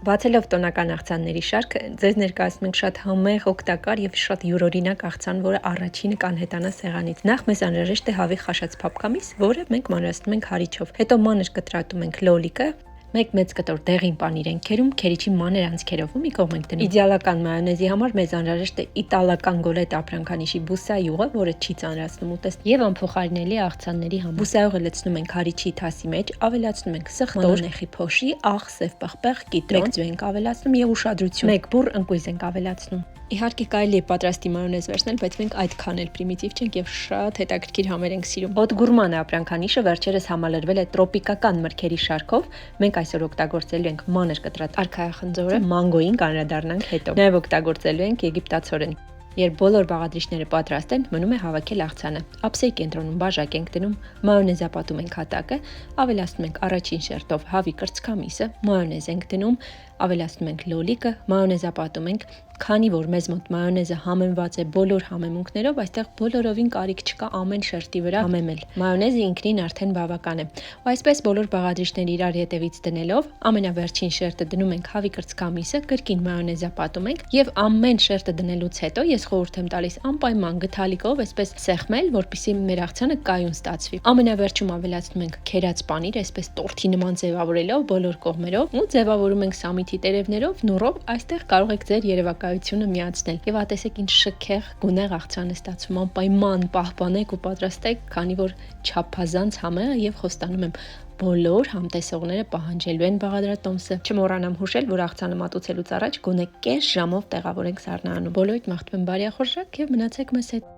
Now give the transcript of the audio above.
Բացելով տոնական աղցանների շարքը, ձեզ ներկայացնում ենք շատ համեղ, օգտակար եւ շատ յուրօրինակ աղցան, որը առաջինը կանհետանա սեղանից։ Նախ մեզ անհրաժեշտ է հավի խաշած փափկամիս, որը մենք մանրացնում ենք հարիչով։ Հետո մանր կտրատում ենք լոլիկը, մեկ մեծ կտոր դեղին պանիր ենք քերում, քերիչի մանր անցքերով ու մի կողմ ենք դնում։ Իդեալական մայոնեզի համար մեզ անհրաժեշտ է իտալական գոլետ ապրանքանիշի բուսայուղը, որը չի ծանրացնում ուտեստ, եւ անփոխարինելի աղցանների համար։ Բուսայուղը լցնում ենք հարիչի թասի մեջ, ավելացնում ենք սխտոր, նեխի փոշի, աղ, սև պղպեղ, կիտրոն, մեկ ձու ենք ավելացնում եւ ուշադրություն։ Մեկ բուռ ընկույզ ենք ավելացնում։ Իհարկե կարելի է պատրաստի մայոնեզ վերցնել, բայց մենք այդքան էլ պրիմիտիվ չենք եւ շատ հետաքրքիր համեր ենք սիրում։ Հոտ գուրման ապրանքանիշը վերջերս համալրվել է տրոպիկական մրգերի շարքով։ Մենք այսօր օգտագործելու ենք մանր կտրատ արքայախնձորը, մանգոին կանրադառնանք հետո։ Նաեւ օգտագործելու ենք եգիպտացորեն։ Երբ բոլոր բաղադրիչները պատրաստ են, մնում է հավաքել աղցանը։ Ափսեի կենտրոնում բաժակ ենք դնում, մայոնեզապատում ենք հատակը, ավելացնում ենք առաջին շերտով հավի կրծքամիսը, մայոնեզ ենք դնում, ավելացնում ենք լոլիկը, մայոնեզապատում ենք, քանի որ մեզ մոտ մայոնեզը համեմված է բոլոր համեմունքներով, այստեղ բոլորովին կարիք չկա ամեն շերտի վրա համեմել։ Մայոնեզը ինքնին արդեն բավական է։ Ու այսպես բոլոր բաղադրիչները իրար ետևից դնելով, ամենավերջին շերտը դնում ենք հավի կրծքամիսը, կրկին մայոնեզապատում ենք եւ ամեն շերտը դնելուց հետո ես խորհուրդ եմ տալիս անպայման գթալիկով այսպես սեղմել, որպեսզի մեր աղցանը կայուն ստացվի։ Ամենավերջում ավելացնում ենք քերած պանիր, այսպես տորթի նման ձևավորելով բոլոր կողմերով ու ձևավորում ենք սամիթի տերևներով, նուռով, այստեղ կարող եք ձեր երևակայությունը միացնել։ Եվ ատեսեք ինչ շքեղ գունեղ աղցան է ստացվում, անպայման պահպանեք ու պատրաստեք, քանի որ չափազանց համեղ է եւ խոստանում եմ բոլոր համտեսողները պահանջելու են բաղադրատոմսը։ Չմոռանամ հուշել, որ աղցանը մատուցելուց առաջ գոնե կես ժամով տեղավորենք սառնարանում։ Բոլորիդ մաղթում եմ բարյախորժակ եւ մնացեք մեզ հետ։